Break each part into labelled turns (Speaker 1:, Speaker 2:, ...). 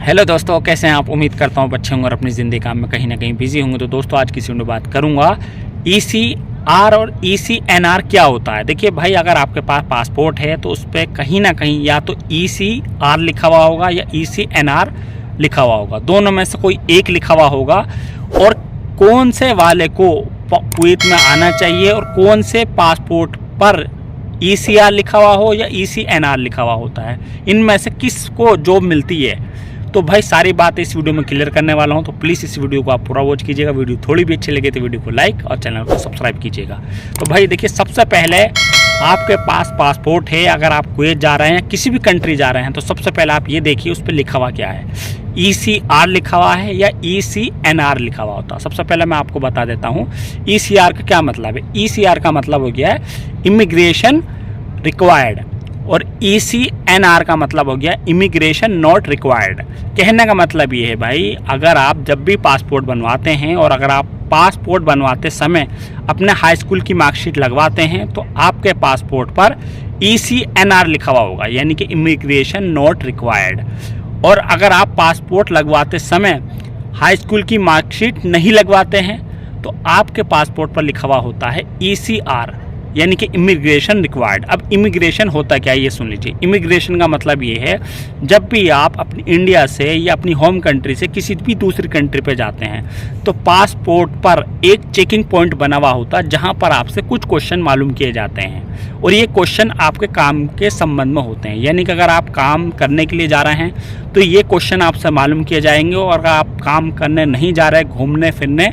Speaker 1: Hello दोस्तों, कैसे हैं आप। उम्मीद करता हूँ अच्छे होंगे और अपनी ज़िंदगी काम में कहीं ना कहीं बिजी होंगे। तो दोस्तों आज किसी में बात करूँगा ECR और ECNR क्या होता है। देखिए भाई, अगर आपके पास पासपोर्ट है तो उस पर कहीं ना कहीं या तो ECR लिखा हुआ होगा या ECNR लिखा हुआ होगा, दोनों में से कोई एक लिखा हुआ होगा। और कौन से वाले को कुवैत में आना चाहिए और कौन से पासपोर्ट पर ECR लिखा हुआ हो या ECNR लिखा हुआ होता है, इनमें से किसको जॉब मिलती है। तो भाई सारी बात इस वीडियो में क्लियर करने वाला हूं, तो प्लीज़ इस वीडियो को आप पूरा वॉच कीजिएगा। वीडियो थोड़ी भी अच्छी लगे तो वीडियो को लाइक और चैनल को सब्सक्राइब कीजिएगा। तो भाई देखिए, सबसे पहले आपके पास पासपोर्ट है, अगर आप कुवैत जा रहे हैं, किसी भी कंट्री जा रहे हैं, तो सबसे पहले आप ये देखिए उस पर लिखा हुआ क्या है, ECR लिखा हुआ है या ECNR लिखा हुआ होता है। सबसे पहले मैं आपको बता देता हूँ ECR का क्या मतलब है। ECR का मतलब हो गया है इमिग्रेशन रिक्वायर्ड और ECNR का मतलब हो गया इमिग्रेशन नॉट रिक्वायर्ड। कहने का मतलब ये है भाई, अगर आप जब भी पासपोर्ट बनवाते हैं और अगर आप पासपोर्ट बनवाते समय अपने हाई स्कूल की मार्कशीट लगवाते हैं तो आपके पासपोर्ट पर ECNR लिखा हुआ होगा, यानी कि इमिग्रेशन नॉट रिक्वायर्ड। और अगर आप पासपोर्ट लगवाते समय हाई स्कूल की मार्कशीट नहीं लगवाते हैं तो आपके पासपोर्ट पर लिखा हुआ होता है ECR, यानी कि इमिग्रेशन रिक्वायर्ड। अब इमिग्रेशन होता क्या है ये सुन लीजिए। इमिग्रेशन का मतलब ये है, जब भी आप अपनी इंडिया से या अपनी होम कंट्री से किसी भी दूसरी कंट्री पे जाते हैं तो पासपोर्ट पर एक चेकिंग पॉइंट बना हुआ होता है जहां पर आपसे कुछ क्वेश्चन मालूम किए जाते हैं और ये क्वेश्चन आपके काम के संबंध में होते हैं। यानी कि अगर आप काम करने के लिए जा रहे हैं तो ये क्वेश्चन आपसे मालूम किए जाएंगे, और अगर आप काम करने नहीं जा रहे, घूमने फिरने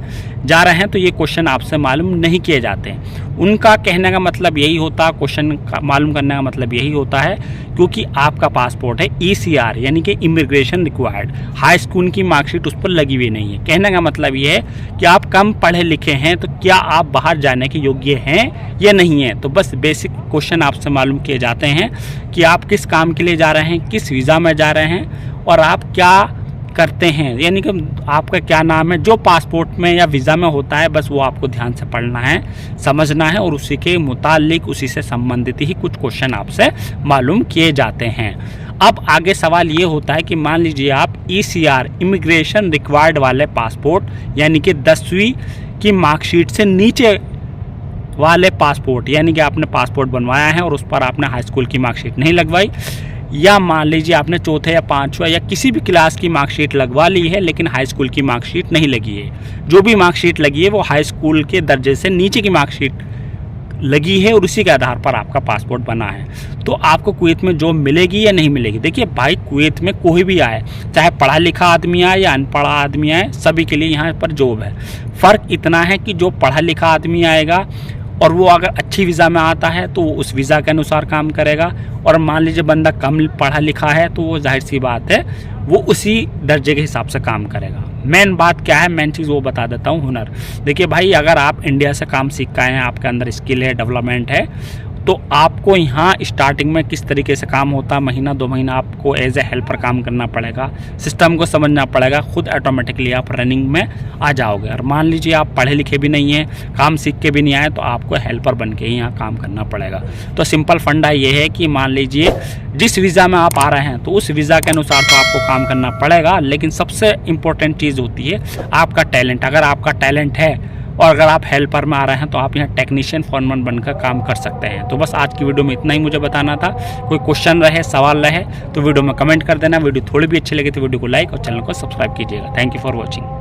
Speaker 1: जा रहे हैं, तो ये क्वेश्चन आपसे मालूम नहीं किए जाते हैं। उनका कहने का मतलब यही होता है, क्वेश्चन मालूम करने का मतलब यही होता है, क्योंकि आपका पासपोर्ट है ECR यानी कि इमिग्रेशन रिक्वायर्ड, हाई स्कूल की मार्कशीट उस पर लगी हुई नहीं है। कहने का मतलब ये है कि आप कम पढ़े लिखे हैं तो क्या आप बाहर जाने के योग्य हैं या नहीं है। तो बस बेसिक क्वेश्चन आपसे मालूम किए जाते हैं कि आप किस काम के लिए जा रहे हैं, किस वीज़ा में जा रहे हैं और आप क्या करते हैं, यानी कि आपका क्या नाम है। जो पासपोर्ट में या वीज़ा में होता है बस वो आपको ध्यान से पढ़ना है, समझना है, और उसी के मुतालिक उसी से संबंधित ही कुछ क्वेश्चन आपसे मालूम किए जाते हैं। अब आगे सवाल ये होता है कि मान लीजिए आप ECR इमिग्रेशन रिक्वायर्ड वाले पासपोर्ट यानी कि 10वीं की मार्कशीट से नीचे वाले पासपोर्ट, यानी कि आपने पासपोर्ट बनवाया है और उस पर आपने हाई स्कूल की मार्कशीट नहीं लगवाई, या मान लीजिए आपने चौथे या पाँचवा या किसी भी क्लास की मार्कशीट लगवा ली है लेकिन हाई स्कूल की मार्कशीट नहीं लगी है। जो भी मार्कशीट लगी है वो हाई स्कूल के दर्जे से नीचे की मार्कशीट लगी है और उसी के आधार पर आपका पासपोर्ट बना है, तो आपको कुवैत में जॉब मिलेगी या नहीं मिलेगी। देखिए भाई, कुवैत में कोई भी आए, चाहे पढ़ा लिखा आदमी आए या अनपढ़ा आदमी आए, सभी के लिए यहाँ पर जॉब है। फ़र्क इतना है कि जो पढ़ा लिखा आदमी आएगा और वो अगर अच्छी वीज़ा में आता है तो वो उस वीज़ा के अनुसार काम करेगा, और मान लीजिए बंदा कम पढ़ा लिखा है तो वो जाहिर सी बात है वो उसी दर्जे के हिसाब से काम करेगा। मेन बात क्या है, मेन चीज़ वो बता देता हूँ, हुनर। देखिए भाई, अगर आप इंडिया से काम सीख के आए हैं, आपके अंदर स्किल है, डेवलपमेंट है, तो आपको यहाँ स्टार्टिंग में किस तरीके से काम होता है, महीना 2 महीना आपको एज ए हेल्पर काम करना पड़ेगा, सिस्टम को समझना पड़ेगा, खुद ऑटोमेटिकली आप रनिंग में आ जाओगे। और मान लीजिए आप पढ़े लिखे भी नहीं हैं, काम सीख के भी नहीं आए, तो आपको हेल्पर बन के ही यहाँ काम करना पड़ेगा। तो सिंपल फंडा ये है कि मान लीजिए जिस वीज़ा में आप आ रहे हैं तो उस वीज़ा के अनुसार तो आपको काम करना पड़ेगा, लेकिन सबसे इम्पोर्टेंट चीज़ होती है आपका टैलेंट। अगर आपका टैलेंट है और अगर आप हेल्पर में आ रहे हैं तो आप यहाँ टेक्नीशियन फॉरमैन बनकर काम कर सकते हैं। तो बस आज की वीडियो में इतना ही मुझे बताना था। कोई क्वेश्चन रहे, सवाल रहे तो वीडियो में कमेंट कर देना। वीडियो थोड़ी भी अच्छी लगी तो वीडियो को लाइक और चैनल को सब्सक्राइब कीजिएगा। Thank you for watching.